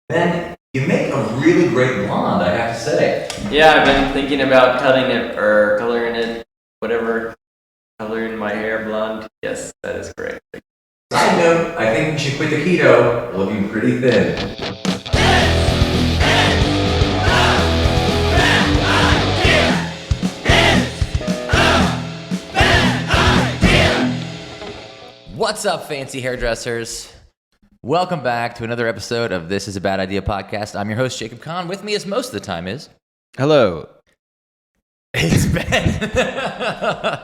then you make a really great blonde, I have to say. Yeah, I've been thinking about cutting it or coloring it, whatever, coloring my hair blonde. Yes, that is correct. Side note, I think you should quit the keto, looking pretty thin. What's up, fancy hairdressers? Welcome back to another episode of This Is a Bad Idea podcast. I'm your host, Jacob Kahn. With me, as most of the time, is... Hello. It's Ben.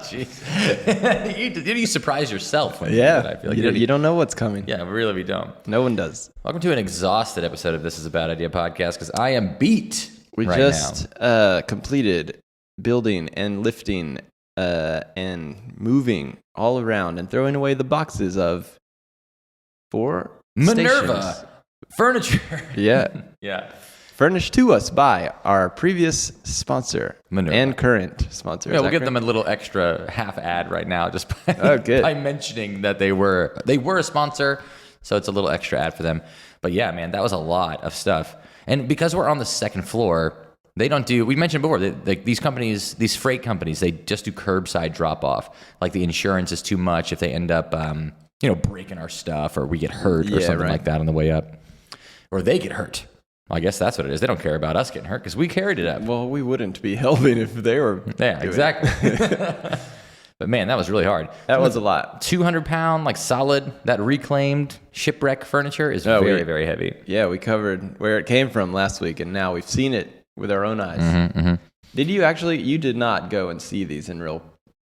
Jeez. you surprise yourself when you do that, I feel like. You don't know what's coming. Yeah, really, we don't. No one does. Welcome to an exhausted episode of This Is a Bad Idea podcast, because I am beat We right just now. Completed building and lifting and moving all around and throwing away the boxes of 4 Minerva stations. Furniture. Yeah. Yeah. Furnished to us by our previous sponsor Minerva. and current sponsor. Yeah, we'll give them a little extra half ad right now just by, good. by mentioning that they were a sponsor, so it's a little extra ad for them. But yeah, man, that was a lot of stuff. And because we're on the second floor, they don't do, we mentioned before, these companies, these freight companies, they just do curbside drop off. Like the insurance is too much if they end up, breaking our stuff or we get hurt or something like that on the way up. Or they get hurt. I guess that's what it is. They don't care about us getting hurt because we carried it up. Well, we wouldn't be helping if they were. Yeah, exactly. But man, that was really hard. That was a lot. 200-pound, like solid, that reclaimed Shipwreck Furniture is very heavy. Yeah, we covered where it came from last week, and now we've seen it with our own eyes. Mm-hmm. You did not go and see these in real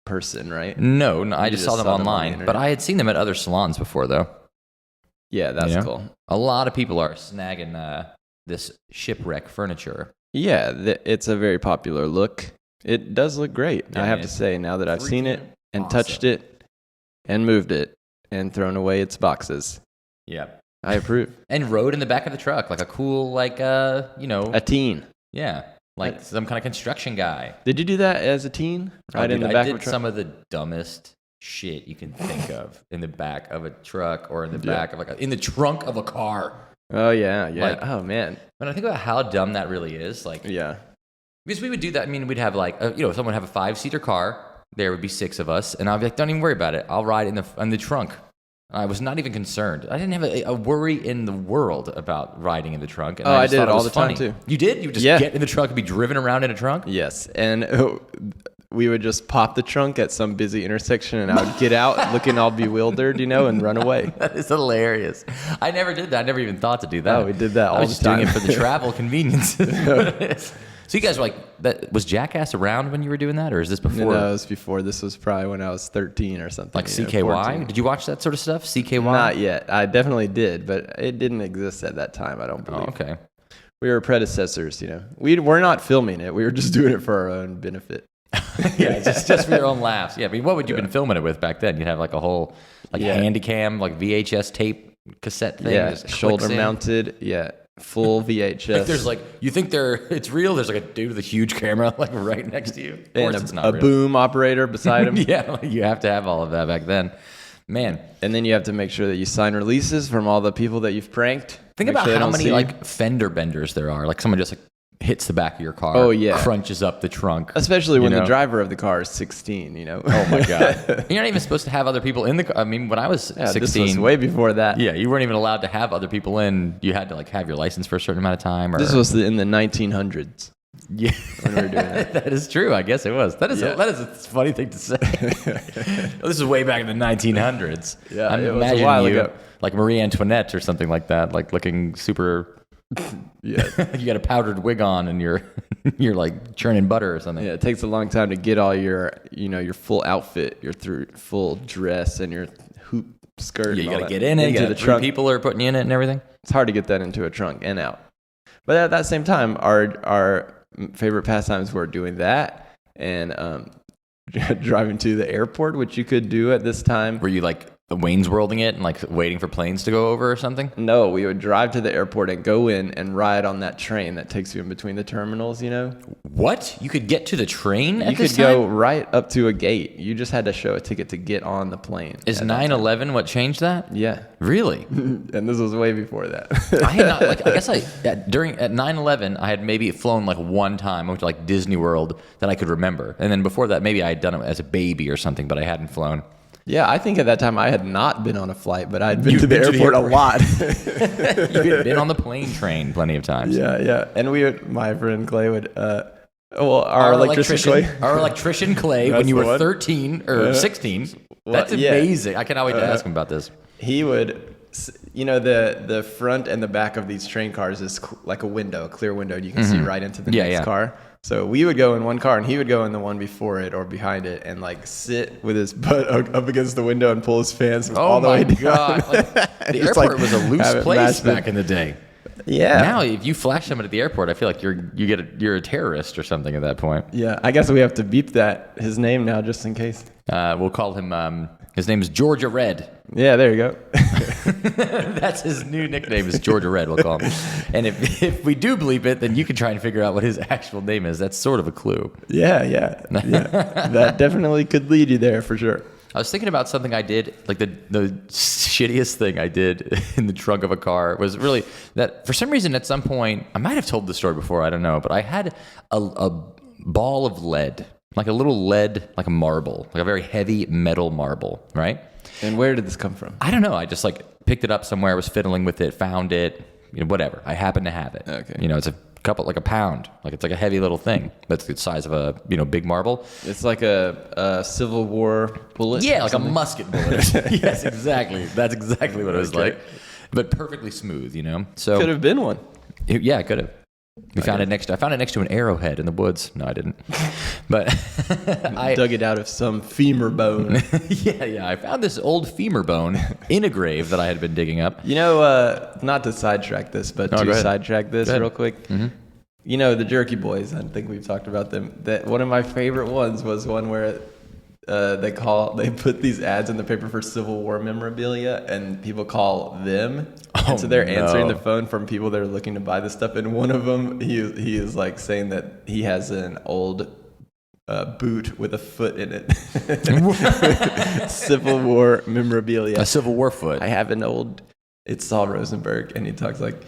person, right? No, I just saw them online. On but I had seen them at other salons before, though. Yeah, that's cool. A lot of people are snagging this Shipwreck Furniture. Yeah, it's a very popular look. It does look great, I have to say, now that I've seen it and touched it and moved it and thrown away its boxes. Yeah. I approve. And rode in the back of the truck like a cool, a teen. Yeah, like some kind of construction guy. Did you do that as a teen? Right in the back of a truck? I did some of the dumbest shit you can think of in the back of a truck or in the back of in the trunk of a car. Oh, yeah. Oh, man. When I think about how dumb that really is, because we would do that. I mean, we'd have someone would have a 5-seater car. There would be 6 of us, and I'd be like, don't even worry about it. I'll ride in the trunk. I was not even concerned. I didn't have a worry in the world about riding in the trunk. And I did it all the time, too. You did? You would just get in the truck and be driven around in a trunk? Yes, and we would just pop the trunk at some busy intersection, and I would get out looking all bewildered, and run away. That is hilarious. I never did that. I never even thought to do that. Oh, we did that all the time. I was just doing it for the travel convenience. So you guys were was Jackass around when you were doing that, or is this before? No, it was before. This was probably when I was 13 or something. Like CKY? 14. Did you watch that sort of stuff? CKY? Not yet. I definitely did, but it didn't exist at that time, I don't believe. Oh, okay. We were predecessors, We're not filming it. We were just doing it for our own benefit. Yeah, just for your own laughs. Yeah, I mean, what would you have been filming it with back then? You'd have a whole Handycam, VHS tape cassette thing. Yeah, shoulder mounted. Yeah. Full VHS. There's you think it's real? There's a dude with a huge camera right next to you. Of course, it's not a real. Boom operator beside him. Yeah, you have to have all of that back then, man. And then you have to make sure that you sign releases from all the people that you've pranked. Think about how many fender benders there are. Someone just hits the back of your car. Oh yeah, crunches up the trunk. Especially when the driver of the car is 16. Oh my god, you're not even supposed to have other people in the car. I mean, when I was 16, this was way before that. Yeah, you weren't even allowed to have other people in. You had to have your license for a certain amount of time. This was in the 1900's. Yeah, when we were doing that. That is true. I guess it was. That is a funny thing to say. This is way back in the 1900's. Yeah, I'm it was a while ago. Like Marie Antoinette or something like that, looking super. Yeah, you got a powdered wig on and you're churning butter or something. Yeah, it takes a long time to get all your your full outfit, your full dress and your hoop skirt. Yeah, you got to get in it. The trunk. People are putting you in it and everything. It's hard to get that into a trunk and out. But at that same time, our favorite pastimes were doing that and driving to the airport, which you could do at this time. Were you Wayne's Worlding it and like waiting for planes to go over or something? No, we would drive to the airport and go in and ride on that train that takes you in between the terminals, you know? What? You could get to the train at You this could go time? right up to a gate. You just had to show a ticket to get on the plane. Is 9/11 what changed that? Yeah. Really? And this was way before that. I had not, like, I guess at 9/11, I had maybe flown like one time. I went to like Disney World that I could remember. And then before that, maybe I had done it as a baby or something, but I hadn't flown. Yeah, I think at that time I had not been on a flight, but I had been to the airport a lot. You had been on the plane train plenty of times. Yeah. And my friend Clay would, our electrician Clay, when That's you the were one. 13 or 16. Well, That's yeah. amazing. I cannot wait to ask him about this. He would, the front and the back of these train cars is like a window, a clear window, and you can see right into the next car. So we would go in one car and he would go in the one before it or behind it and like sit with his butt up against the window and pull his fans all the way down. God. Like, the airport was a loose place back in the day. Yeah. Now, if you flash someone at the airport, I feel like you're a terrorist or something at that point. Yeah. I guess we have to beep his name now just in case. We'll call him, his name's Georgia Red. Yeah, there you go. That's his new nickname is Georgia Red, we'll call him. And if we do bleep it, then you can try and figure out what his actual name is. That's sort of a clue. Yeah. That definitely could lead you there for sure. I was thinking about something I did, like the shittiest thing I did in the trunk of a car was really that for some reason at some point, I might have told the story before, I don't know, but I had a ball of lead, like a little lead, like a marble, like a very heavy metal marble, right? And where did this come from? I don't know. I just like picked it up somewhere, was fiddling with it, found it, whatever. I happen to have it. Okay. It's a couple, like a pound. Like it's like a heavy little thing. But it's the size of a, big marble. It's like a Civil War bullet? Yeah, like a musket bullet. Yes, exactly. That's exactly what it was like. But perfectly smooth, So Could have been one. Yeah, it could have. I found it next to an arrowhead in the woods. No, I didn't. But I dug it out of some femur bone. Yeah. I found this old femur bone in a grave that I had been digging up. Not to sidetrack this, but go to ahead. sidetrack this Go ahead. real quick. Mm-hmm. The Jerky Boys, I think we've talked about them. That one of my favorite ones was one where they put these ads in the paper for Civil War memorabilia, and people call them. And so they're answering the phone from people that are looking to buy this stuff. And one of them, he is like saying that he has an old boot with a foot in it. Civil War memorabilia. A Civil War foot. I have an old. It's Saul Rosenberg, and he talks like,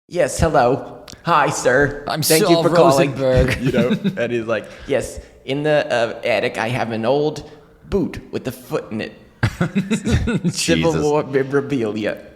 "Yes, hello, hi, sir. Thank you for Rosenberg. calling." And he's like, "Yes, in the attic, I have an old boot with a foot in it. Civil War memorabilia."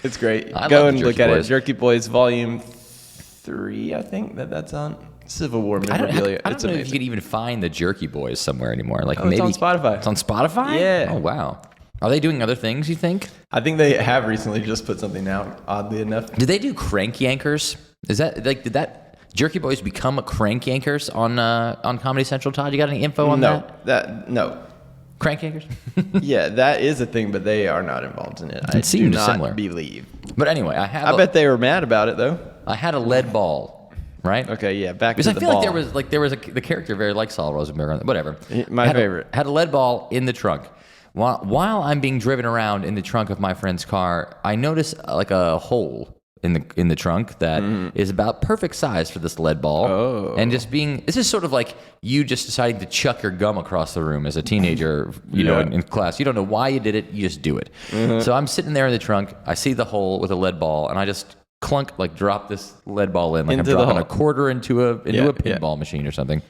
It's great. Go and look at it. Jerky Boys Volume 3, I think that's on. Civil War memorabilia. I don't know if you could even find the Jerky Boys somewhere anymore. Like maybe it's on Spotify. It's on Spotify? Yeah. Oh wow. Are they doing other things, you think? I think they have recently just put something out, oddly enough. Did they do Crank Yankers? Is that like did that Jerky Boys become a Crank Yankers on Comedy Central, Todd? You got any info on that? No. Crank Yankers? Yeah, that is a thing, but they are not involved in it. I seems do not similar. believe. But anyway, I bet they were mad about it though. I had a lead ball, right? Okay, yeah, back Because to I the feel ball. like there was the character very like Saul Rosenberg. Whatever. My favorite. Had a lead ball in the trunk. While I'm being driven around in the trunk of my friend's car, I notice like a hole in the trunk that is about perfect size for this lead ball. Oh. And this is sort of like you just deciding to chuck your gum across the room as a teenager, in class. You don't know why you did it, you just do it. So I'm sitting there in the trunk, I see the hole with a lead ball, and I just clunk, like drop this lead ball in, like Into I'm the dropping hole. a quarter into a pinball machine or something.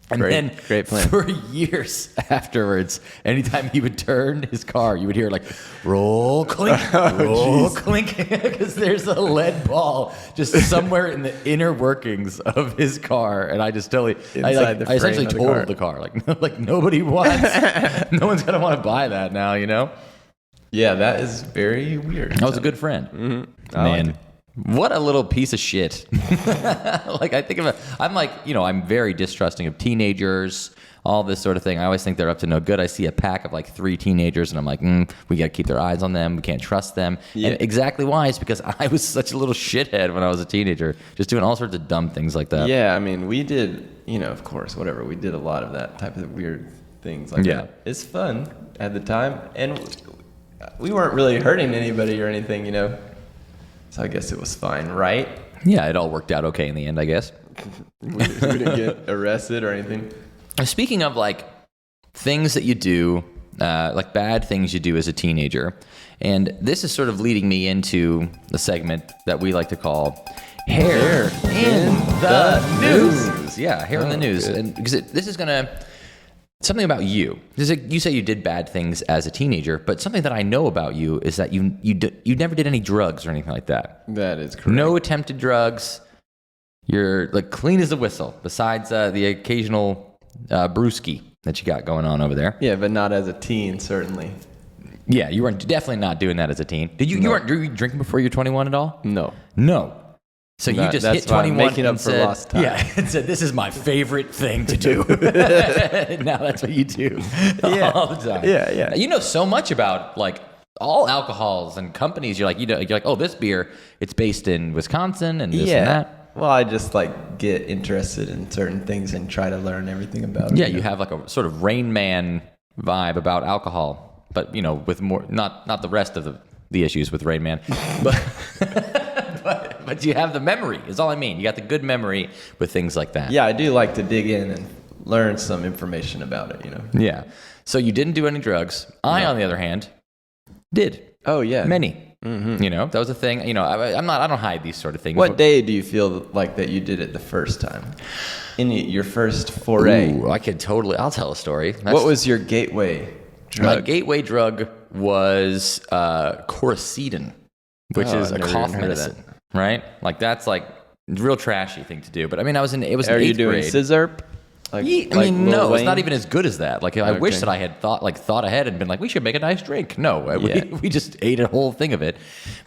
And then great plan. for years afterwards, anytime he would turn his car, you would hear like roll clink, roll clink, because there's a lead ball just somewhere in the inner workings of his car, and I just totally, I essentially totaled the car. Like nobody wants, no one's gonna want to buy that now, Yeah, that is very weird. I was a good friend, man. What a little piece of shit. Like I think of it, I'm very distrusting of teenagers, all this sort of thing. I always think they're up to no good. I see a pack of like 3 teenagers and I'm like, we got to keep their eyes on them. We can't trust them. Yeah. And exactly why is because I was such a little shithead when I was a teenager, just doing all sorts of dumb things like that. Yeah, I mean, we did, of course, whatever. We did a lot of that type of weird things like Yeah. that. It's fun at the time, and we weren't really hurting anybody or anything, you know. So I guess it was fine, right? Yeah, it all worked out okay in the end, I guess. We didn't get arrested or anything. Speaking of like things that you do, like bad things you do as a teenager, and this is sort of leading me into the segment that we like to call Hair in the News. Yeah, Hair in the News. Good. And because this is going to, something about you. You say you did bad things as a teenager, but something that I know about you is that you never did any drugs or anything like that. That is correct. No attempted drugs. You're like clean as a whistle, besides the occasional brewski that you got going on over there. Yeah, but not as a teen, certainly. Yeah, you weren't definitely not doing that as a teen. Did you? No. You weren't drinking before you were 21 at all? No. No. So you just that's hit why I'm 21 making up and for said, lost time. yeah, and said, this is my favorite thing to do. Now that's what you do all the time. Yeah. You know so much about like all alcohols and companies. You're like, oh, this beer, it's based in Wisconsin and this and that. Well, I just like get interested in certain things and try to learn everything about it. Yeah, you have like a sort of Rain Man vibe about alcohol, but you know, with more not the rest of the issues with Rain Man, but you have the memory. Is all I mean. You got the good memory with things like that. Yeah, I do like to dig in and learn some information about it, you know. Yeah. So you didn't do any drugs. I, on the other hand, did. Oh yeah. Many. Mm-hmm. You know, that was a thing. You know, I don't hide these sort of things. What day do you feel like that you did it the first time? Your first foray? Ooh, I'll tell a story. What was your gateway drug? My gateway drug was Coricidin, which is a I've never cough even heard of medicine, right? Like that's like a real trashy thing to do. But I mean, it was in Are eighth you doing grade. scissor? Like, Yeah, I like mean, Lil no, it's not Wayne? even as good as that. Like, I wish Okay. that I had thought ahead and been like, we should make a nice drink. No, Yeah. we just ate a whole thing of it.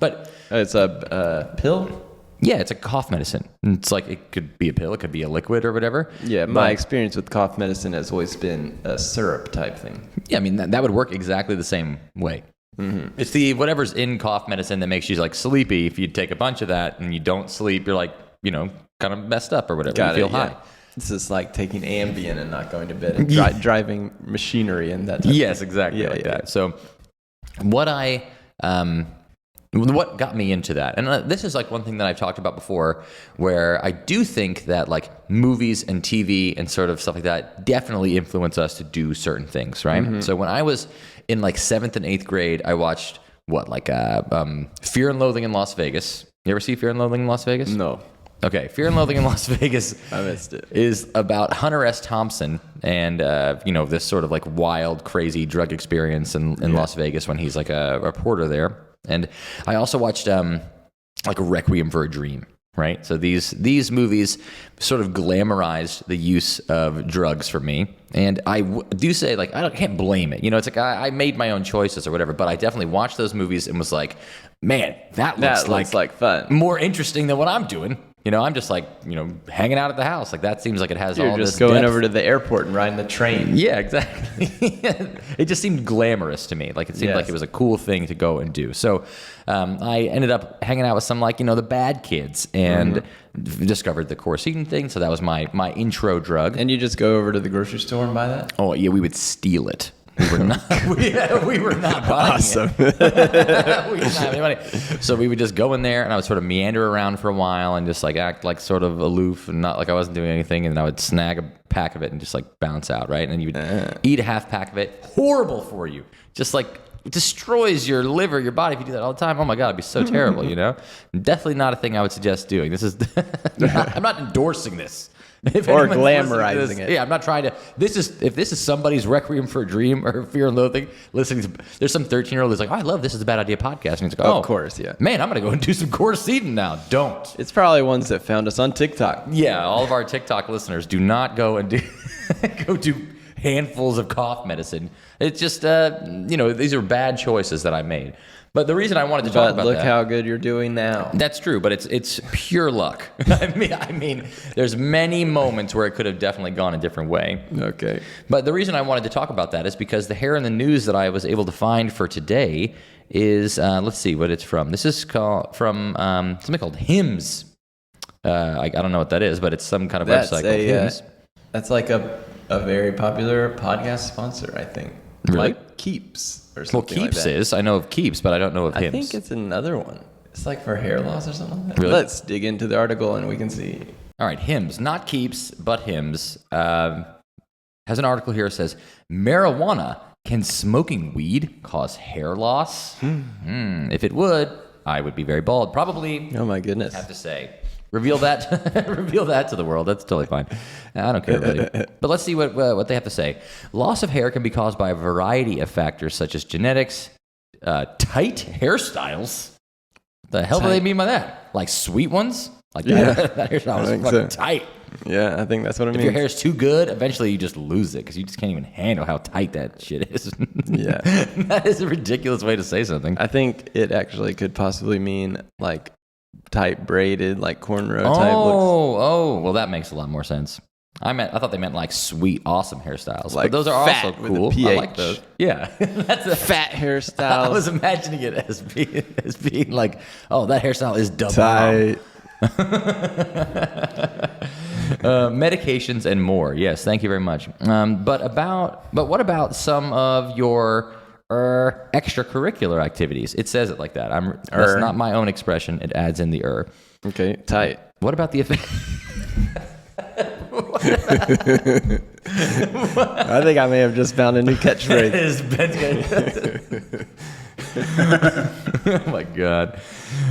But It's a pill? yeah, it's a cough medicine. It's like it could be a pill, it could be a liquid or whatever. Yeah, my But, experience with cough medicine has always been a syrup type thing. yeah, I mean that would work exactly the same way. Mm-hmm. It's the whatever's in cough medicine that makes you like sleepy. If you take a bunch of that and you don't sleep, you're like, you know, kind of messed up or whatever. Got you it, feel yeah. high. This is like taking Ambien and not going to bed and driving machinery and that type Yes, of thing. exactly Yeah, like yeah, that. So what got me into that, and this is like one thing that I've talked about before, where I do think that like movies and TV and sort of stuff like that definitely influence us to do certain things, right? Mm-hmm. So when I was in like 7th and 8th grade, I watched Fear and Loathing in Las Vegas. You ever see Fear and Loathing in Las Vegas? No, Okay, Fear and Loathing in Las Vegas I missed it. is about Hunter S. Thompson and, this sort of like wild, crazy drug experience in Las Vegas when he's like a reporter there. And I also watched like Requiem for a Dream, right? So these movies sort of glamorized the use of drugs for me. And I do say, like, I can't blame it. You know, it's like I made my own choices or whatever, but I definitely watched those movies and was like, man, that looks like fun. more interesting than what I'm doing. You know, I'm just like, you know, hanging out at the house. Like that seems like it has all You're this just going depth. over to the airport and riding the train. Yeah, exactly. It just seemed glamorous to me. Like it seemed Yes. like it was a cool thing to go and do. So I ended up hanging out with some like, the bad kids and discovered the Coricidin thing. So that was my intro drug. And you just go over to the grocery store and buy that? Oh yeah, we would steal it. We were not. we were not buying Awesome. it. We didn't have any money. So we would just go in there, and I would sort of meander around for a while, and just like act like sort of aloof, and not like I wasn't doing anything. And then I would snag a pack of it and just like bounce out, right? And you would eat a half pack of it. Horrible for you. Just like it destroys your liver, your body if you do that all the time. Oh my god, it'd be so terrible. Definitely not a thing I would suggest doing. This is. I'm not endorsing this. If Or anyone's listening to glamorizing this- it. Yeah, I'm not trying to. If this is somebody's Requiem for a Dream or Fear and Loathing, listening to, there's some 13-year-old who's like, oh, I love This Is a Bad Idea podcast. And he's like, oh, Of course, yeah. man, I'm going to go and do some Coricidin now. Don't. It's probably ones that found us on TikTok. Yeah, all of our TikTok listeners, do not go and go do handfuls of cough medicine. It's just, these are bad choices that I made. But the reason I wanted to talk But about look that. how good you're doing now. That's true, but it's pure luck. I mean, there's many moments where it could have definitely gone a different way. Okay. But the reason I wanted to talk about that is because the Hair in the News that I was able to find for today is, let's see what it's from. This is from something called Hymns. I don't know what that is, but it's some kind of website called Hymns. That's like a a very popular podcast sponsor, I think. Really? Like Keeps or Well, something like Keeps that. is. I know of Keeps, but I don't know of I Hims. think it's another one. It's like for hair loss or something like that. Really? Let's dig into the article and we can see. All right, Hims, not Keeps, but Hims, has an article here that says, marijuana, can smoking weed cause hair loss? If it would, I would be very bald. Probably, Oh my goodness. have to say. Reveal that reveal that to the world. That's totally fine. I don't care, really. But let's see what they have to say. Loss of hair can be caused by a variety of factors such as genetics, tight hairstyles. The hell do they mean by that? Like sweet ones? Like that hairstyle is fucking tight. Yeah, I think that's what it If means. your hair is too good, eventually you just lose it because you just can't even handle how tight that shit is. Yeah. That is a ridiculous way to say something. I think it actually could possibly mean like tight braided, like cornrow type looks. Oh, well, that makes a lot more sense. I thought they meant like sweet, awesome hairstyles. Like but those are fat also with a cool. I PH. like those. Yeah, that's a Fat I hairstyles. was imagining it as being like, oh, that hairstyle is double. Tight. Medications and more. Yes, thank you very much. But what about some of your extracurricular activities? It says it like that. That's not my own expression. It adds in the Okay, tight. What about the effect? I think I may have just found a new catchphrase. Oh my God.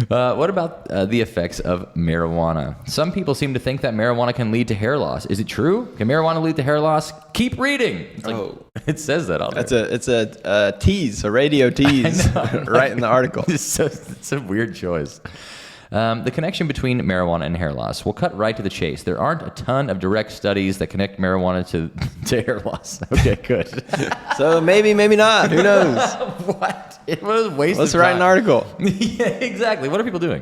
What about the effects of marijuana? Some people seem to think that marijuana can lead to hair loss. Is it true? Can marijuana lead to hair loss? Keep reading. It's like, it says that on there. It's a tease, a radio tease, right in the article. It's a weird choice. The connection between marijuana and hair loss. We'll cut right to the chase. There aren't a ton of direct studies that connect marijuana to hair loss. Okay, good. So maybe not. Who knows? What? It was a waste Let's of write time. an article. Yeah, exactly. What are people doing?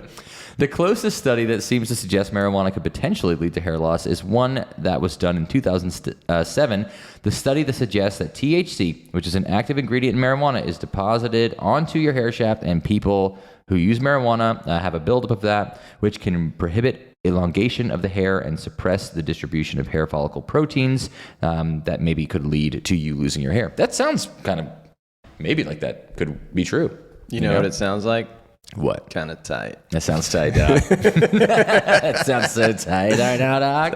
The closest study that seems to suggest marijuana could potentially lead to hair loss is one that was done in 2007. The study that suggests that THC, which is an active ingredient in marijuana, is deposited onto your hair shaft, and people who use marijuana have a buildup of that, which can prohibit elongation of the hair and suppress the distribution of hair follicle proteins that maybe could lead to you losing your hair. That sounds kind of maybe like that could be true. You know what it sounds like? What? Kind of tight. That sounds tight, dog. That sounds so tight right now, dog.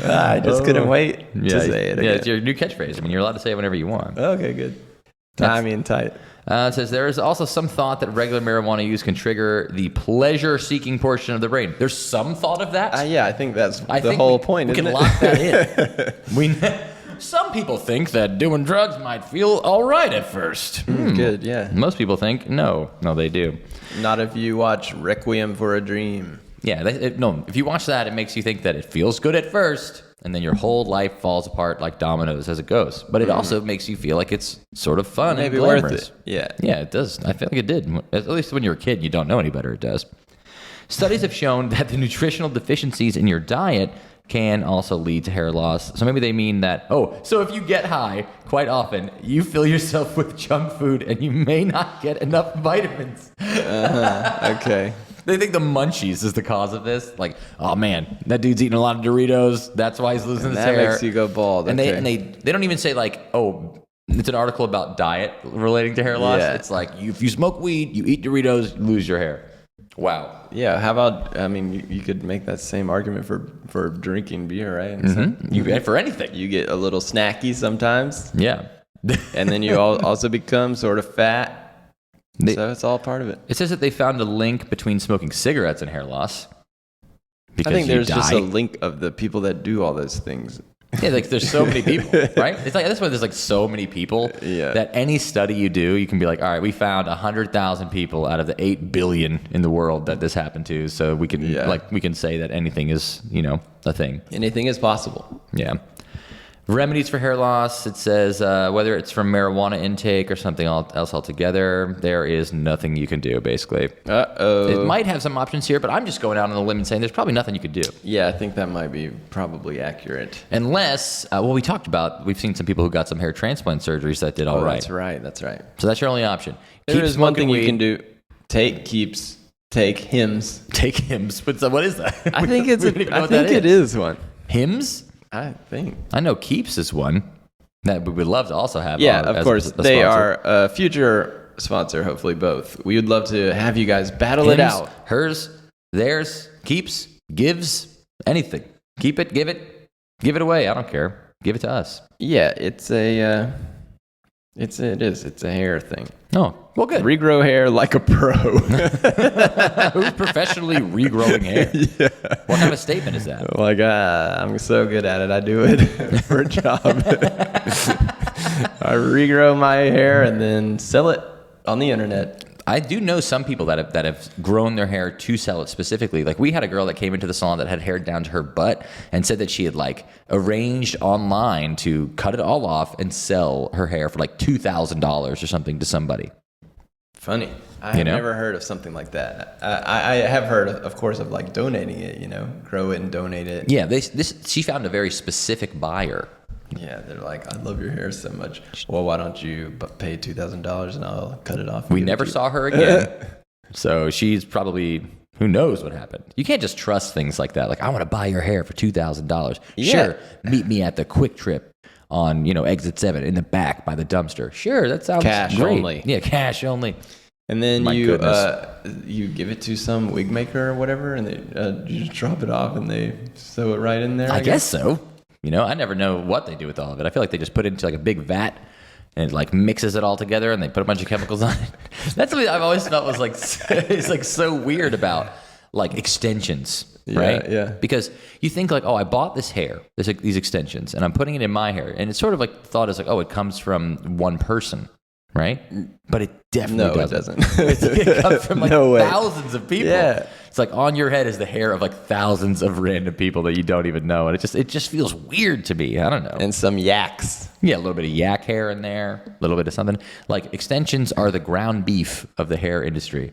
I just couldn't wait to say it again. Yeah, it's your new catchphrase. I mean, you're allowed to say it whenever you want. Okay, good. Timey and tight. It says there is also some thought that regular marijuana use can trigger the pleasure-seeking portion of the brain. There's some thought of that. Yeah, I think that's I the think whole we point. can isn't lock it? that in. Some people think that doing drugs might feel all right at first. Good, yeah. Most people think no, they do. Not if you watch Requiem for a Dream. Yeah, no. If you watch that, it makes you think that it feels good at first, and then your whole life falls apart like dominoes as it goes. But it also makes you feel like it's sort of fun Maybe and worth glamorous. it. Yeah. Yeah, it does. I feel like it did. At least when you're a kid, you don't know any better. It does. Studies have shown that the nutritional deficiencies in your diet can also lead to hair loss. So maybe they mean that, so if you get high, quite often, you fill yourself with junk food and you may not get enough vitamins. Okay. They think the munchies is the cause of this. Like, oh man, that dude's eating a lot of Doritos. That's why he's losing his That hair. makes you go bald. And Okay. they don't even say like, it's an article about diet relating to hair loss. Yeah. It's like, if you smoke weed, you eat Doritos, you lose your hair. Wow. Yeah, how about, I mean, you could make that same argument for drinking beer, right? And You for anything. you get a little snacky sometimes, Yeah. and then you also become sort of fat. So it's all part of it. It says that they found a link between smoking cigarettes and hair loss. I think there's just die. a link of the people that do all those things. Yeah, like there's so many people, right? It's like, that's why there's like so many people that any study you do, you can be like, all right, we found 100,000 people out of the 8 billion in the world that this happened to. So we can we can say that anything is, a thing. Anything is possible. Yeah. Remedies for hair loss, it says whether it's from marijuana intake or something else altogether, there is nothing you can do, basically. Uh-oh. It might have some options here, but I'm just going out on a limb and saying there's probably nothing you could do. Yeah, I think that might be probably accurate. Unless, we talked about, we've seen some people who got some hair transplant surgeries that did all right. That's right. So that's your only option. There Keep is one smoking thing you weed. can do. Take Keeps take Hims. Take Hims. But so what is that? I think it's. We don't even know I what that think it is one. Hims? I think. I know Keeps is one that we would love to also have. Yeah, on of as course. a They sponsor. are a future sponsor, hopefully both. We would love to have you guys battle it Hims, out. Hers, theirs, Keeps, gives, anything. Keep it, give it away. I don't care. Give it to us. Yeah, it's a. It's a hair thing. Oh, well, good. Regrow hair like a pro. Who's professionally regrowing hair? Yeah. What kind of statement is that? Like, I'm so good at it. I do it for a job. I regrow my hair and then sell it on the internet. I do know some people that have grown their hair to sell it specifically. Like we had a girl that came into the salon that had hair down to her butt and said that she had like arranged online to cut it all off and sell her hair for like $2,000 or something to somebody. Funny. I've never heard of something like that. I have heard, of course, of like donating it, grow it and donate it. Yeah, she found a very specific buyer. Yeah, they're like, I love your hair so much. Well, why don't you pay $2,000 and I'll cut it off? We never saw her again. So she's probably, who knows what happened. You can't just trust things like that. Like, I want to buy your hair for $2,000. Yeah. Sure, meet me at the Quick Trip on, exit 7 in the back by the dumpster. Sure, that sounds Cash great. only. Yeah, cash only. And then My you goodness. you give it to some wig maker or whatever, and they you just drop it off and they sew it right in there. I guess so. I never know what they do with all of it. I feel like they just put it into like a big vat and it like mixes it all together and they put a bunch of chemicals on it. That's something I've always felt was like, it's like so weird about like extensions, right? Yeah. Because you think like, oh, I bought this hair, these extensions, and I'm putting it in my hair. And it's sort of like thought as like, oh, it comes from one person, right? But it definitely doesn't. It comes from like thousands of people. Yeah. It's like on your head is the hair of like thousands of random people that you don't even know. And it just feels weird to me. I don't know. And some yaks. Yeah, a little bit of yak hair in there, a little bit of something. Like extensions are the ground beef of the hair industry.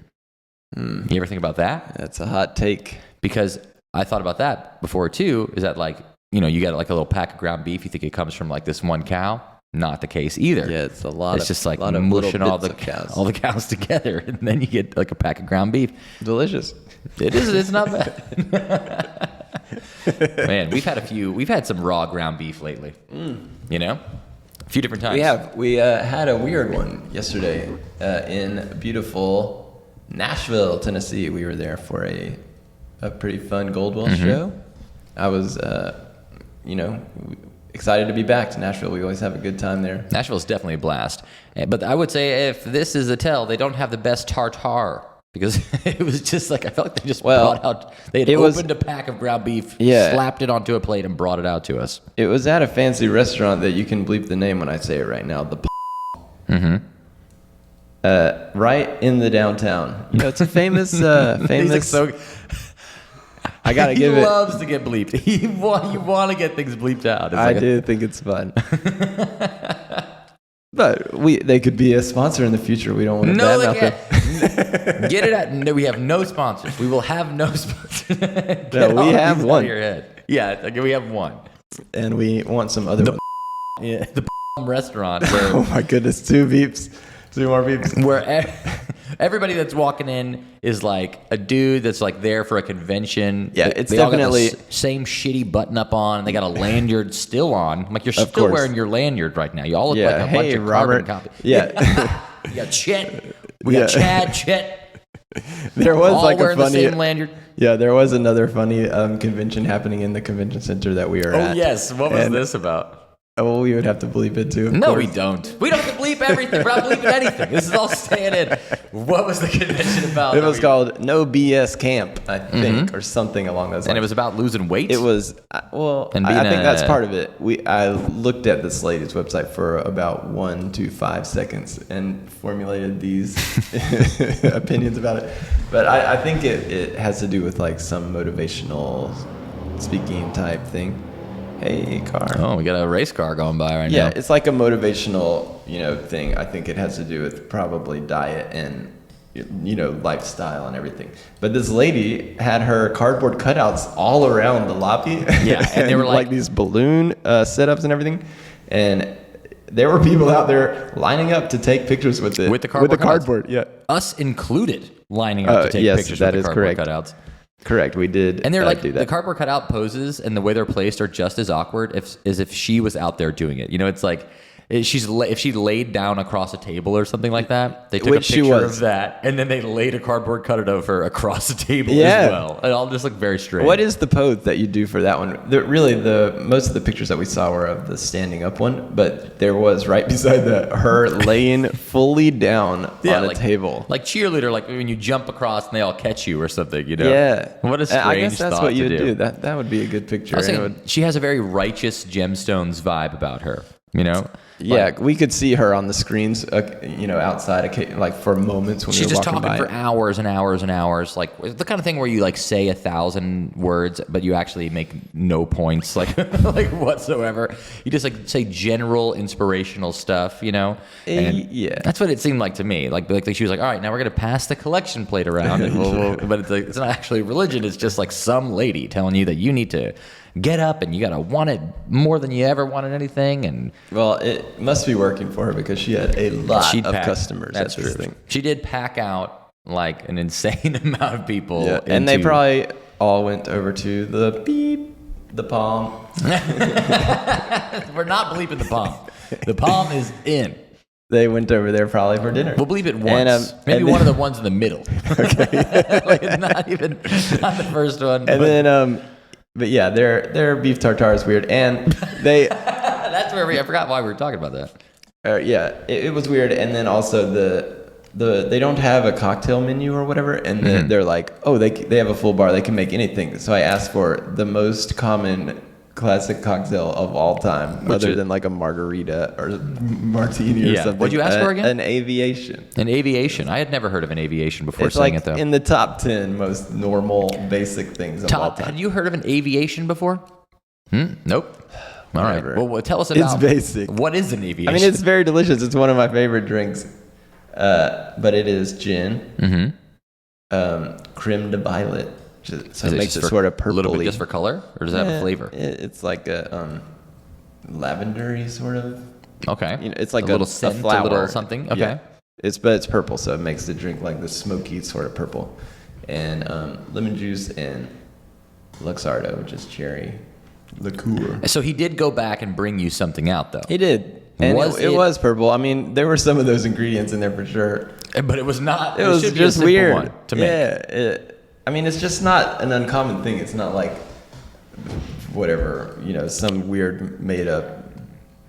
You ever think about that? That's a hot take. Because I thought about that before too, is that like, you got like a little pack of ground beef. You think it comes from like this one cow? Not the case either. Yeah, it's a lot. It's just like lot of mushing all little bits the of cows. all the cows together, and then you get like a pack of ground beef. Delicious. It is. It's not bad. Man, we've had some raw ground beef lately. A few different times. We had a weird one yesterday in beautiful Nashville, Tennessee. We were there for a pretty fun Goldwell show. I was, excited to be back to Nashville. We always have a good time there. Nashville's definitely a blast. But I would say if this is a tell, they don't have the best tartare. Because it was just like, I felt like they just brought out, they had opened a pack of ground beef, slapped it onto a plate, and brought it out to us. It was at a fancy restaurant that you can bleep the name when I say it right now. Right in the downtown. It's a famous, He's like I gotta give it. He loves to get bleeped. You want to get things bleeped out. I do think it's fun. But they could be a sponsor in the future. We don't want to No, ban they out can't. Get it out. No, we have no sponsors. We will have no sponsors. No, we have one. Your head. Yeah, we have one. And we want some other. Yeah, the restaurant. Oh my goodness, 2 beeps. 2 more beeps. Where everybody that's walking in is like a dude that's like there for a convention. Yeah, it's they all definitely got the same shitty button up on, and they got a lanyard still on. I'm like, you're still course. wearing your lanyard right now. You all look like a bunch of Robert. carbon copies. Yeah. We got Chet. We got Chad, Chet. There was all like wearing a funny the same lanyard. Yeah, there was another funny convention happening in the convention center that we were at. Oh yes, what was this about? Oh, we would have to bleep it too. No, we don't. We don't have to bleep everything. We're not bleeping anything. This is all staying in. What was the convention about? It was called No BS Camp, I think, or something along those lines. And it was about losing weight? It was, well, And I being think that's part of it. I looked at this lady's website for about 1 to 5 seconds and formulated these opinions about it. But I think it has to do with like some motivational speaking type thing. Hey, car. Oh, we got a race car going by right now. Yeah, it's like a motivational, thing. I think it has to do with probably diet and, lifestyle and everything. But this lady had her cardboard cutouts all around the lobby. Yeah, and they were like these balloon setups and everything. And there were people out there lining up to take pictures with it. With the cardboard yeah. Us included. lining up to take yes, pictures that with is the cardboard correct. cutouts. Correct. We did. And they're like do that. the cardboard cutout poses and the way they're placed are just as awkward as if she was out there doing it. You know, it's like if she laid down across a table or something like that. They took Which a she picture was. of that, and then they laid a cardboard cutout of her across the table Yeah. as well. It all just looked very strange. What is the pose that you do for that one? Most of the pictures that we saw were of the standing up one, but there was right beside that her laying fully down on a table. like cheerleader, like when you jump across and they all catch you or something? You know? Yeah. What a strange I guess that's thought what you to would do. That would be a good picture. I was And it saying, would- she has a very righteous gemstones vibe about her. You know? Yeah, we could see her on the screens, outside, like for moments when She's we were just walking talking by. for hours and hours and hours, like the kind of thing where you like say 1,000 words, but you actually make no points, like like whatsoever. You just like say general inspirational stuff, you know. And yeah. that's what it seemed like to me. Like she was like, all right, now we're gonna pass the collection plate around, and but it's not actually religion. It's just like some lady telling you that you need to get up and you gotta want it more than you ever wanted anything. And Well, it must be working for her because she had a lot of customers That's at this true. thing. She did pack out like an insane amount of people. Yeah, and they into- probably all went over to the palm. We're not bleeping the palm. The palm is in. They went over there probably for dinner. We'll bleep it once. And, Maybe and one of then- the ones in the middle. Like, not the first one. And then, but yeah, their beef tartare is weird, and they, that's where I forgot why we were talking about that. yeah, it was weird, and then also they don't have a cocktail menu or whatever, and then they're like, oh, they have a full bar, they can make anything. So I asked for the most common classic cocktail of all time, other than like a margarita or martini or Yeah. something. What'd you ask for again? An aviation. An aviation. I had never heard of an aviation before It's saying like it though. in the top 10 most normal basic things of all time. Had you heard of an aviation before? Nope. All right. Never. Well, tell us It's about basic. What is an aviation? I mean, it's very delicious. It's one of my favorite drinks. But it is gin, creme de violet. So Is it makes just it for- sort of a little bit purpley. just for color, or does it have a flavor? It's like a lavendery sort of. Okay. It's like a little scent, flower. a little something. Okay. Yeah. It's purple, so it makes the drink like this smoky sort of purple, and lemon juice and Luxardo, which is cherry liqueur. So he did go back and bring you something out though. He did. And Was it was purple. I mean, there were some of those ingredients in there for sure. But it was not. It was should be a just simple weird one to make. Yeah, I mean, it's just not an uncommon thing. It's not like whatever, some weird made up,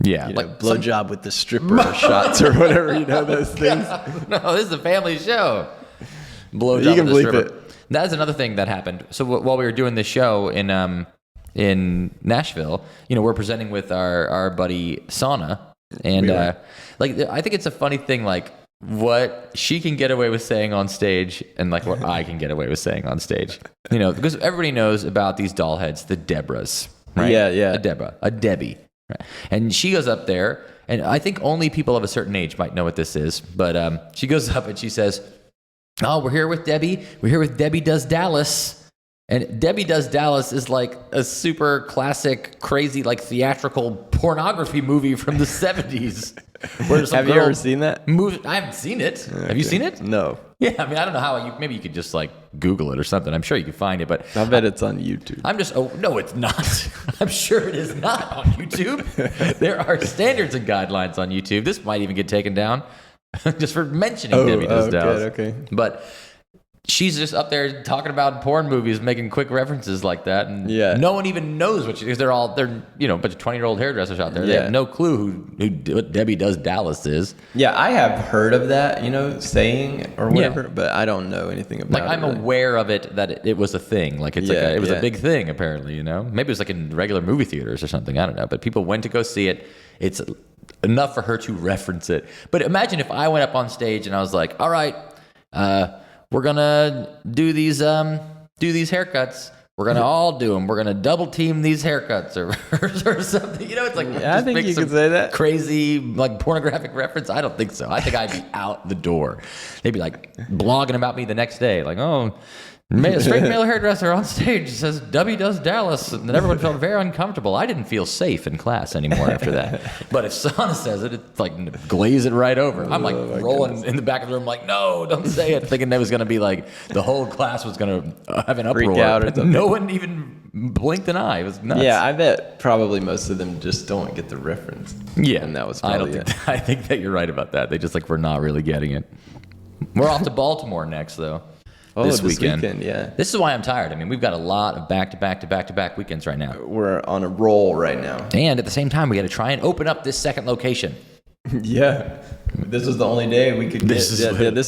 Yeah. blowjob with the stripper shots or whatever, those things. No, this is a family show. Blowjob You can with a bleep stripper. it. That's another thing that happened. So while we were doing this show in Nashville, we're presenting with our buddy Sauna, and I think it's a funny thing, like what she can get away with saying on stage and like what I can get away with saying on stage. Because everybody knows about these doll heads, the Debras, right? Yeah. A Deborah, a Debbie. Right? And she goes up there, and I think only people of a certain age might know what this is, but she goes up and she says, oh, we're here with Debbie. We're here with Debbie Does Dallas. And Debbie Does Dallas is like a super classic, crazy, like theatrical pornography movie from the 70s. Where some Have you girl ever seen that? I haven't seen it. Have you seen it? No. Yeah, I mean, I don't know how maybe you could just like Google it or something. I'm sure you can find it, but I bet it's on YouTube. no, it's not. I'm sure it is not on YouTube. There are standards and guidelines on YouTube. This might even get taken down just for mentioning Debbie Does Dallas. Okay. But she's just up there talking about porn movies, making quick references like that, and Yeah. no one even knows what because they're a bunch of 20-year-old hairdressers out there. They Yeah. have no clue what Debbie Does Dallas is. Yeah, I have heard of that, saying or whatever, but I don't know anything about Like it. I'm really. aware of it that it was a thing. Like it's Yeah, it was a yeah. big thing apparently. Maybe it was like in regular movie theaters or something. I don't know. But people went to go see it. It's enough for her to reference it. But imagine if I went up on stage and I was like, "All right, we're gonna do these haircuts. We're gonna all do them. We're gonna double team these haircuts or something." It's like Yeah, I just think make you some could say that. crazy like pornographic reference. I don't think so. I think I'd be out the door. They'd be like blogging about me the next day, like, "Oh, Straight male hairdresser on stage says W does Dallas, and everyone felt very uncomfortable. I didn't feel safe in class anymore after that. But if Sana says it, it's like glaze it right over. I'm like rolling in the back of the room, like, no, don't say it, thinking that was going to be like the whole class was going to have an uproar. Out or but something. no one even blinked an eye. It was nuts. Yeah, I bet probably most of them just don't get the reference. Yeah, and that was I probably don't think. I think that you're right about that. They just like we're not really getting it. We're off to Baltimore next, though. This weekend. Yeah. This is why I'm tired. I mean, we've got a lot of back-to-back weekends right now. We're on a roll right now. And at the same time, we got to try and open up this second location. Yeah. This was the only day we could This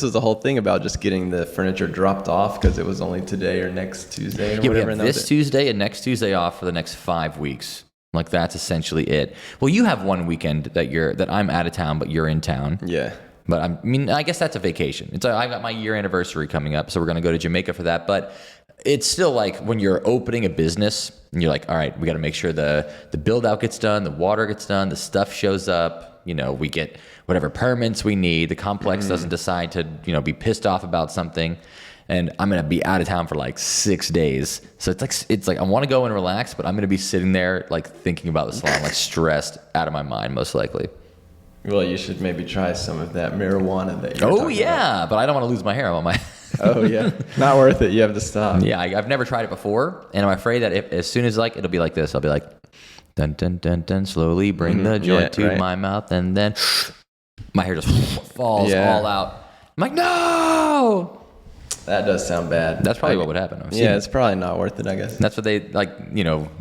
is the whole thing about just getting the furniture dropped off because it was only today or next Tuesday or Yeah, we whatever. have and that was this it. Tuesday and next Tuesday off for the next 5 weeks. Like, that's essentially it. Well, you have one weekend that I'm out of town, but you're in town. Yeah. But I guess that's a vacation. I've got my year anniversary coming up, so we're going to go to Jamaica for that. But it's still like when you're opening a business and you're like, all right, we got to make sure the build out gets done, the water gets done, the stuff shows up. We get whatever permits we need. The complex doesn't decide to, be pissed off about something. And I'm going to be out of town for like 6 days. So it's like I want to go and relax, but I'm going to be sitting there like thinking about the salon, like stressed out of my mind, most likely. Well, you should maybe try some of that marijuana that you're Oh, talking yeah. But I don't want to lose my hair. I want my... Oh, yeah. Not worth it. You have to stop. Yeah, I've never tried it before. And I'm afraid that as soon as it'll be like this. I'll be like, dun, dun, dun, dun, slowly bring the joint to my mouth. And then my hair just falls all out. I'm like, no! That does sound bad. That's probably what would happen. It's probably not worth it, I guess. That's what they,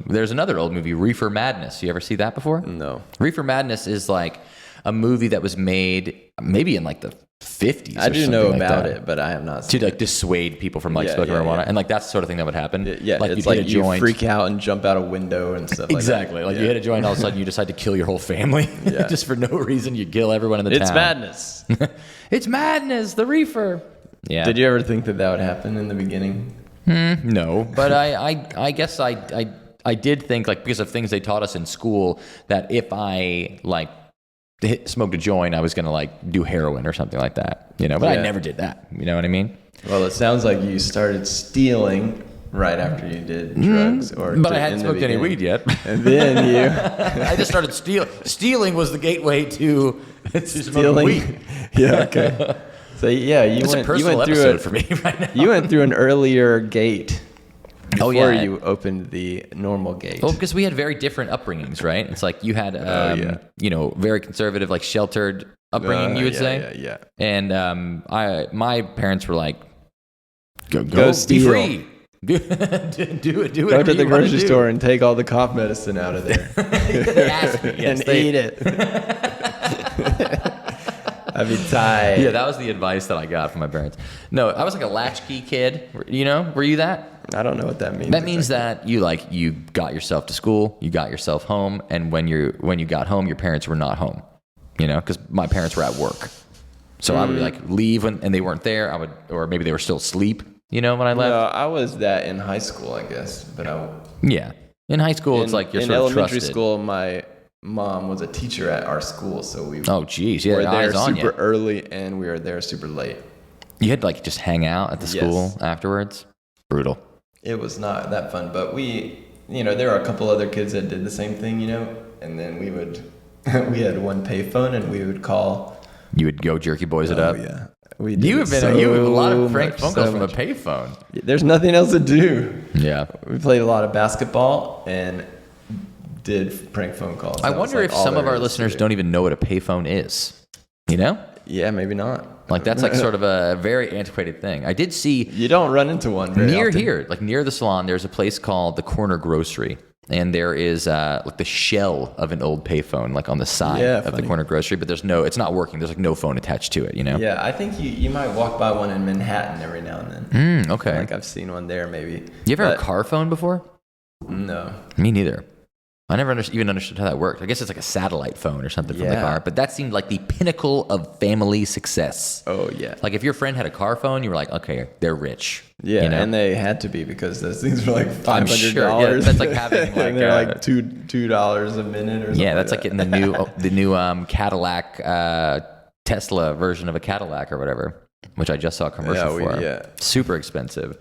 there's another old movie, Reefer Madness. You ever see that before? No. Reefer Madness is like a movie that was made maybe in like the 50s. I do know like about that, it, but I have not seen to like it. dissuade people from like Yeah, smoking yeah, marijuana, yeah. and like that's the sort of thing that would happen. Yeah, like it's you'd hit like a you joint, freak out and jump out a window and stuff exactly. like that. You hit a joint, all of a sudden you decide to kill your whole family, Yeah. just for no reason. You kill everyone in the It's town. madness. It's madness. The reefer. Yeah. Did you ever think that would happen in the beginning? No, but I guess I did think, like, because of things they taught us in school, that if I like smoked a joint, I was gonna like do heroin or something like that, But I Yeah. never did that. You know what I mean? Well, it sounds like you started stealing right after you did drugs, But I hadn't smoked any weed yet. And then you I just started stealing. Stealing was the gateway to smoking stealing. weed. Yeah. Okay. So yeah, you It's a went personal through episode for me right now. You went through an earlier gate Oh, before yeah. you opened the normal gate. Well, because we had very different upbringings, right? It's like you had, very conservative, like sheltered upbringing, you would say. Yeah. And my parents were like, go Go be steal. free. Do it. Do Go whatever to the you wanna grocery do. store and take all the cough medicine out of there They asked me, yes, and they- eat it. I'd be tired. Yeah, that was the advice that I got from my parents. No, I was like a latchkey kid. Were you that? I don't know what that means. That means that you got yourself to school, you got yourself home, and when you got home, your parents were not home. Because my parents were at work, so I would like leave and they weren't there. Or maybe they were still asleep. When I left. No, I was that in high school, I guess. But Yeah, in high school, it's like you're in sort of elementary trusted. school. My mom was a teacher at our school, so we Oh, geez, yeah, were there eyes on super you. early, and we were there super late. You had to like just hang out at the school Yes. afterwards. Brutal. It was not that fun, but there were a couple other kids that did the same thing, and then we had one payphone, and we would call. You would go jerky boys it up. Yeah, we did You have it you have a so lot of prank much, phone so calls from a much. payphone. There's nothing else to do. Yeah. We played a lot of basketball and did prank phone calls. I That was, wonder like, if all some of there our is to listeners do. don't even know what a payphone is. Yeah, maybe not. Like that's like sort of a very antiquated thing. I did see You don't run into one very near often. here, like near the salon, there's a place called the Corner Grocery. And there is like the shell of an old payphone, like on the side Yeah, of the funny. Corner Grocery, but it's not working. There's like no phone attached to it, Yeah, I think you might walk by one in Manhattan every now and then. Okay. Like I've seen one there, maybe. You ever had a But- car phone before? No. Me neither. I never even understood how that worked. I guess it's like a satellite phone or something from the Yeah. car, but that seemed like the pinnacle of family success. Oh yeah. Like if your friend had a car phone, you were like, okay, they're rich. Yeah, and they had to be because those things were like $500. sure, yeah, that's like having, like, and they're like $2 a minute or something. Yeah, that's like that. getting the new Cadillac Tesla version of a Cadillac or whatever, which I just saw a commercial Yeah, for. yeah. Super expensive.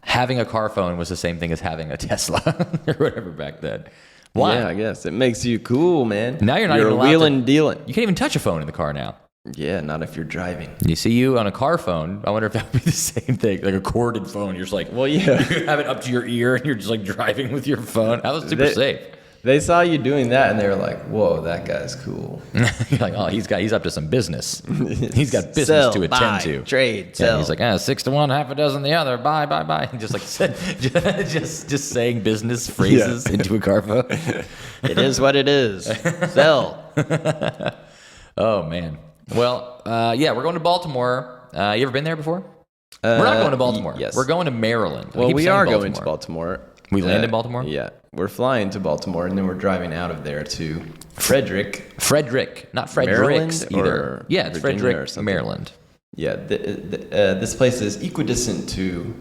having a car phone was the same thing as having a Tesla or whatever back then. Why? Yeah, I guess it makes you cool, man. Now you're not even allowed wheeling dealing. You can't even touch a phone in the car now. Yeah, not if you're driving. You see you on a car phone. I wonder if that would be the same thing, like a corded phone. You're just like, Well, yeah. you have it up to your ear and you're just like driving with your phone. That was super safe. They saw you doing that and they were like, "Whoa, that guy's cool." You're like, oh, he's up to some business. He's got business Sell, to attend buy, to. trade, Yeah, sell. he's like, 6 to 1, half a dozen the other. Bye, bye, bye. Just like just saying business phrases into a car phone. It is what it is. Sell. Oh man. Well, yeah, we're going to Baltimore. You ever been there before? We're not going to Baltimore. Yes. We're going to Maryland. I Well, keep we saying are going to Baltimore. We land in Baltimore? Yeah, we're flying to Baltimore, and then we're driving out of there to Frederick. Frederick, not Fredericks Maryland either. or Yeah, it's Virginia or Frederick, something. Maryland. Yeah, this place is equidistant to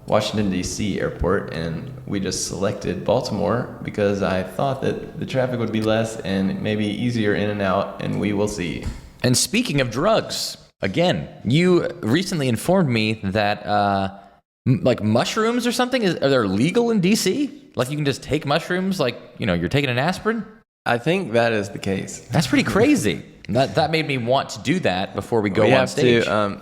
Washington, D.C. airport, and we just selected Baltimore because I thought that the traffic would be less and maybe easier in and out, and we will see. And speaking of drugs, again, you recently informed me that like mushrooms or something are they legal in DC? Like you can just take mushrooms, like you're taking an aspirin. I think that is the case. That's pretty crazy. That made me want to do that before we go We on have stage. to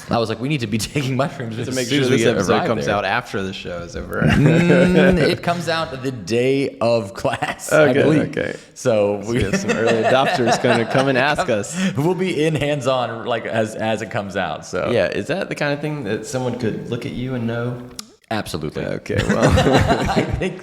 I was like, we need to be taking mushrooms to as make soon sure as we this episode arrive comes there. out after the show is over. It comes out the day of class, I believe. Okay. So We have some early adopters going to come and ask us. We'll be in hands-on like as it comes out. So Yeah, is that the kind of thing that someone could look at you and know? absolutely. Okay, well,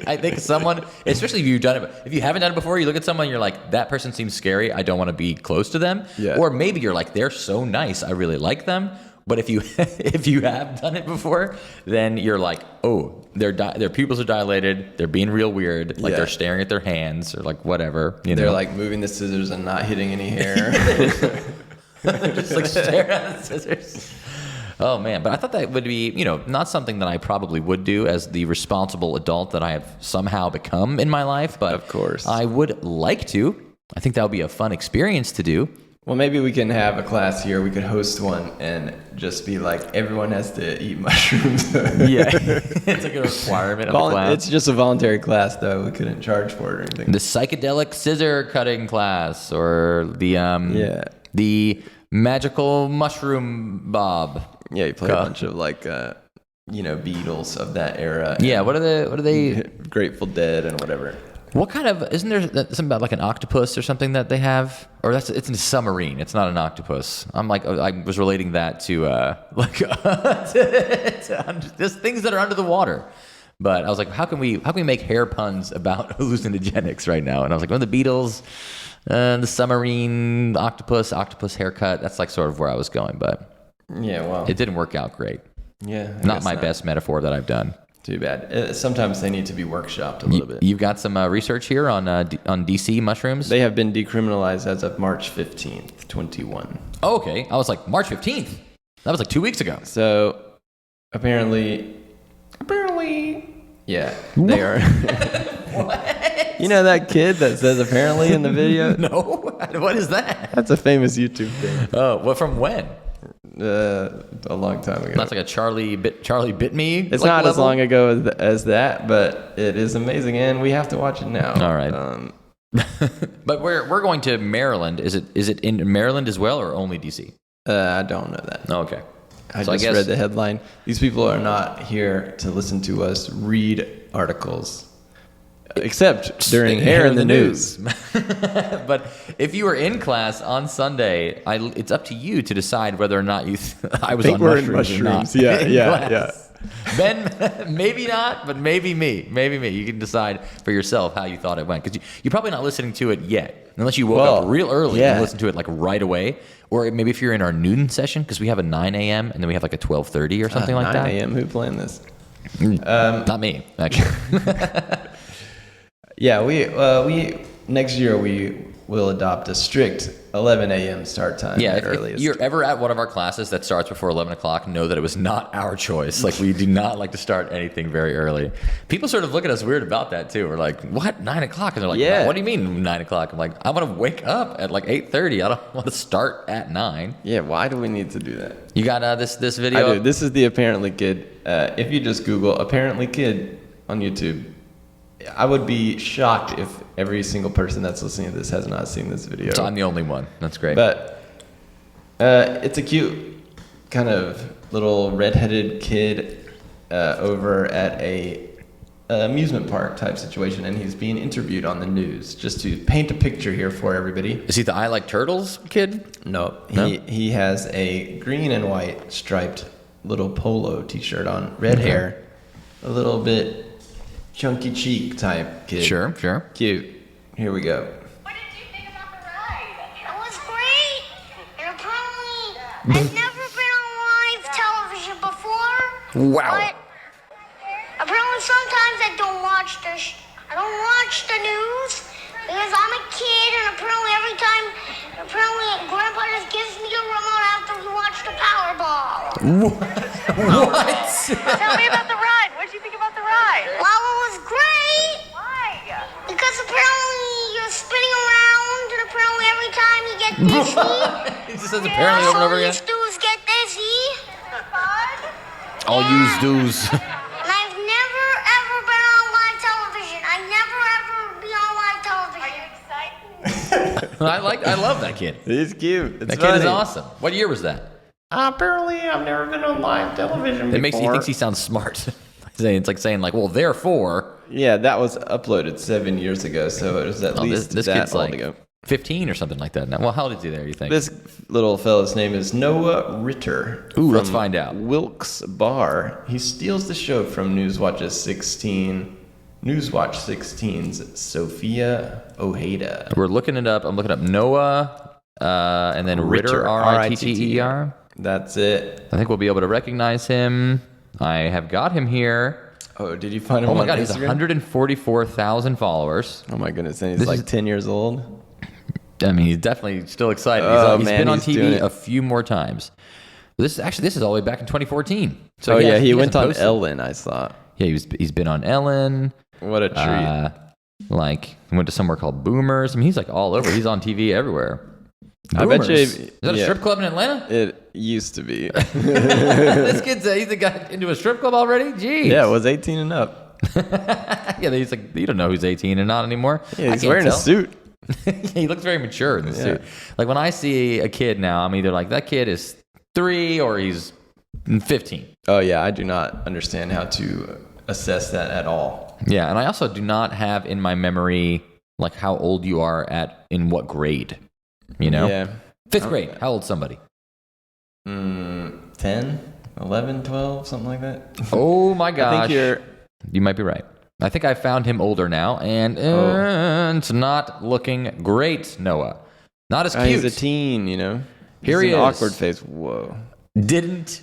I think someone, especially if you've done it, if you haven't done it before, you look at someone and you're like, that person seems scary. I don't want to be close to them. Yeah. Or maybe you're like, they're so nice. I really like them. But if you have done it before, then you're like, oh, their pupils are dilated. They're being real weird. Like Yeah. they're staring at their hands or like whatever. they're like moving the scissors and not hitting any hair. just like stare at the scissors. Oh man, but I thought that would be, not something that I probably would do as the responsible adult that I have somehow become in my life, but Of course. I would like to. I think that would be a fun experience to do. Well, maybe we can have a class here. We could host one and just be like, everyone has to eat mushrooms. Yeah. It's like a requirement of the class. It's just a voluntary class, though. We couldn't charge for it or anything. The psychedelic scissor cutting class or the magical mushroom bob. Yeah, you play a bunch of like, Beatles of that era. Yeah, what are they? Grateful Dead and whatever. What kind of, isn't there something about like an octopus or something that they have? Or it's a submarine. It's not an octopus. I was relating that to just things that are under the water. But I was like, how can we make hair puns about hallucinogenics right now? And I was like, the Beatles, the submarine, octopus haircut. That's like sort of where I was going, but Yeah, well. it didn't work out great. Yeah. I Not guess my best metaphor that I've done. Too bad. Sometimes they need to be workshopped a little bit. You've got some research here on DC mushrooms? They have been decriminalized as of March 15th, 21. Oh, okay. I was like, March 15th? That was like 2 weeks ago. So apparently, yeah, they are. What? You know that kid that says apparently in the video? No? What is that? That's a famous YouTube thing. Oh, well, from when? A long time ago. That's like a Charlie bit me. It's like, not as level? long ago as that, but it is amazing, and we have to watch it now. All right. But we're going to Maryland. Is it in Maryland as well, or only DC? I don't know that. Oh, okay. I So I just guess- read the headline. These people are not here to listen to us read articles, except during Hair in the News. But if you were in class on Sunday, it's up to you to decide whether or not I was think on we're in mushrooms or not. mushrooms. Yeah, in yeah, class. Ben, maybe not, but maybe me. Maybe me. You can decide for yourself how you thought it went. Because you're probably not listening to it yet, unless you woke up real early and listened to it like right away. Or maybe if you're in our noon session, because we have a 9 a.m. and then we have like a 12:30 or something like 9 that. a.m. Who planned this? Not me, actually. Yeah, we next year we will adopt a strict 11 a.m. start time. Yeah, at if earliest. you're ever at one of our classes that starts before 11 o'clock, know that it was not our choice. Like, we do not like to start anything very early. People sort of look at us weird about that, too. We're like, what, 9 o'clock? And they're like, Yeah. what do you mean 9 o'clock? I'm like, I want to wake up at like 8:30. I don't want to start at 9. Yeah, why do we need to do that? You got this video? I do. This is the Apparently Kid. If you just Google Apparently Kid on YouTube, I would be shocked if every single person that's listening to this has not seen this video. So I'm the only one. That's great. But it's a cute kind of little redheaded kid over at a amusement park type situation, and he's being interviewed on the news. Just to paint a picture here for everybody. Is he the I Like Turtles kid? No, No? he has a green and white striped little polo t-shirt on, red hair, a little bit chunky cheek type kid. Sure. Cute. Here we go. What did you think about the ride? It was great. And apparently, I've never been on live television before. Wow. But apparently, sometimes I don't watch I don't watch the news because I'm a kid, and apparently Grandpa just gives me a remote after we watch the Powerball. What? Tell me about the ride. What did you think about the ride? Well, it was great. Why? Because apparently you're spinning around, and apparently every time you get dizzy, He just says apparently over and over again. all you do is get dizzy. Fun? All use dues. And I've never ever been on live television. I never ever be on live television. I love that kid. He's cute. It's That kid is awesome. What year was that? Apparently, I've never been on live television It makes he thinks he sounds smart. It's like saying like, well, therefore. Yeah, that was uploaded 7 years ago, so it was at Oh, least this that kid's long like ago. 15 or something like that now. Well, how old is he there, you think? This little fella's name is Noahritter. Ooh, let's from find out. Wilkes Bar. He steals the show from Newswatch 16's Sophia Ojeda. We're looking it up. I'm looking up Noah and then Ritter, R-I-T-T-E-R. That's it. I think we'll be able to recognize him. I have got him here. Oh, did you find him Oh my on God, he's Instagram? 144,000 followers. Oh my goodness, and he's This like is- 10 years old. I mean, he's definitely still excited. Oh, He's man, been on he's doing TV it. a few more times. This is all the way back in 2014. So Oh yeah, he went hasn't on posted. Ellen, I saw. Yeah, he's been on Ellen. What a treat. Like he went to somewhere called Boomers. I mean, he's like all over. He's on TV everywhere. I bet you- Boomers? Is that a yeah. strip club in Atlanta? It used to be. This kid's he's got into a strip club already. Jeez. Yeah, it was 18 and up. Yeah, he's like, you don't know who's 18 and not anymore. Yeah, I he's can't wearing a tell. suit. He looks very mature in the Yeah. suit. Like when I see a kid now, I'm either like, that kid is 3 or he's 15. Oh yeah, I do not understand how to assess that at all. Yeah, and I also do not have in my memory like how old you are in what grade. You know? Yeah. 5th grade. How old somebody? 10, 11, 12, something like that. Oh my I gosh. think you're. You might be right. I think I found him older now, and it's not looking great, Noah. Not as cute. He's a teen, you know. Here He's he an is. awkward face. Whoa. Didn't.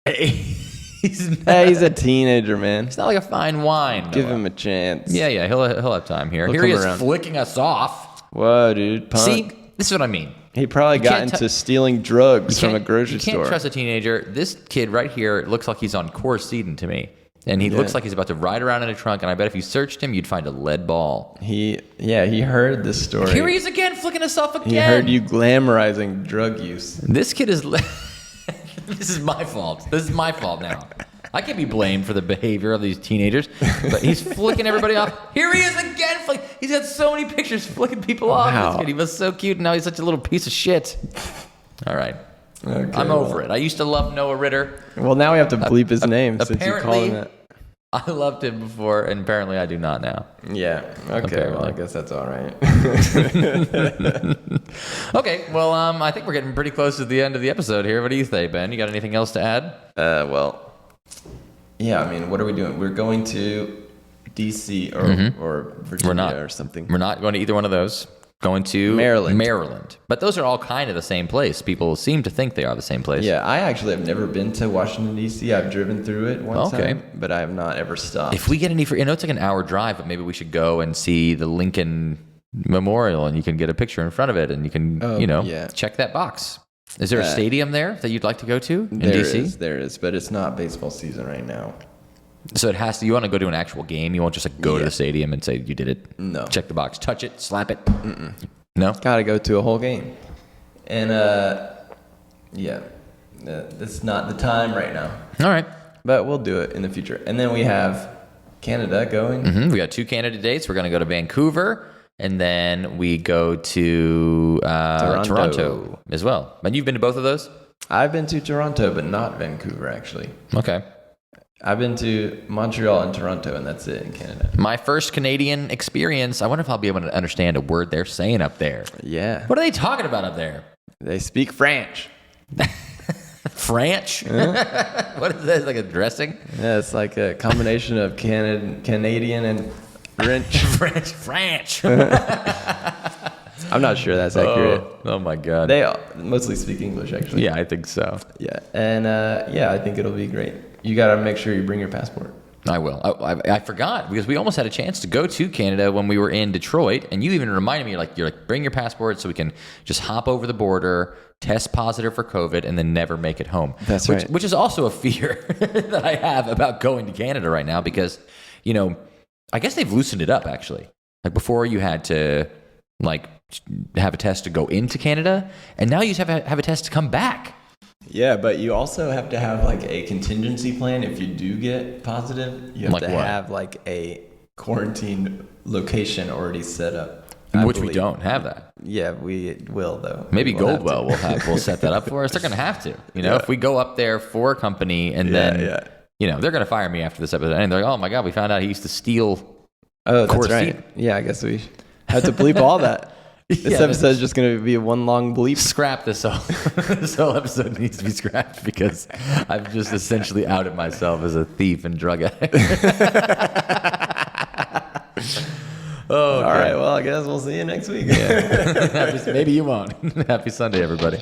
He's not, Hey, he's a teenager, man. it's not like a fine wine. Give Noah. him a chance. Yeah, he'll have time here. He'll Here he come is around. flicking us off. Whoa, dude. Punk. See, this is what I mean. He probably got can't into stealing drugs from a Can't- grocery you can't store. trust a teenager. This kid right here looks like he's on Coricidin to me. And he Yeah. looks like he's about to ride around in a trunk, and I bet if you searched him, you'd find a lead ball. He heard this story. Here he is again, flicking us off again. He heard you glamorizing drug use. This kid is. This is my fault. This is my fault now. I can't be blamed for the behavior of these teenagers, but he's flicking everybody off. Here he is again. He's got so many pictures flicking people off. Wow. This kid, he was so cute, and now he's such a little piece of shit. All right. Okay, I'm over it. I used to love Noahritter. Well, now we have to bleep his name since you call Apparently, him that. I loved him before, and apparently I do not now. Yeah. Okay. Well, Apparently. I guess that's all right. Okay, well, I think we're getting pretty close to the end of the episode here. What do you think, Ben? You got anything else to add? Well, yeah. I mean, what are we doing? We're going to DC or Virginia We're not. or something. We're not going to either one of those. Going to Maryland. But those are all kind of the same place. People seem to think they are the same place. Yeah, I actually have never been to Washington D.C. I've driven through it one Okay. time, but I have not ever stopped. If we get any, I know it's like an hour drive, but maybe we should go and see the Lincoln memorial, and you can get a picture in front of it, and you can, check that box. Is there a stadium there that you'd like to go to in DC? There is, but it's not baseball season right now. So it has to. You want to go to an actual game. You won't just like go to the stadium and say you did it. No. Check the box. Touch it. Slap it. No. Got to go to a whole game, and it's not the time right now. All right. But we'll do it in the future. And then we have Canada going. We got 2 Canada dates. We're going to go to Vancouver, and then we go to Toronto as well. And you've been to both of those? I've been to Toronto, but not Vancouver, actually. Okay. I've been to Montreal and Toronto, and that's it in Canada. My first Canadian experience. I wonder if I'll be able to understand a word they're saying up there. Yeah. What are they talking about up there? They speak French. French? What is that? Like a dressing? Yeah, it's like a combination of Canadian and French. French. I'm not sure that's accurate. Oh my God. They mostly speak English, actually. Yeah, I think so. Yeah, and I think it'll be great. You got to make sure you bring your passport. I will. I forgot because we almost had a chance to go to Canada when we were in Detroit, and you even reminded me, you're like, bring your passport so we can just hop over the border, test positive for COVID, and then never make it home. That's right. Which is also a fear that I have about going to Canada right now because, I guess they've loosened it up actually. Like before, you had to have a test to go into Canada, and now you just have a test to come back. Yeah, but you also have to have a contingency plan if you do get positive. You have to have a quarantine location already set up. Which we don't have that. Yeah, we will though. Maybe Goldwell will set that up for us. They're going to have to. If we go up there for a company and then they're going to fire me after this episode, and they're like, "Oh my God, we found out he used to steal." Oh, that's right. Yeah, I guess we have to bleep all that. This episode is just going to be one long bleep. Scrap this whole this whole episode needs to be scrapped because I've just essentially outed myself as a thief and drug addict. All right. Well, I guess we'll see you next week. Maybe you won't. Happy Sunday, everybody.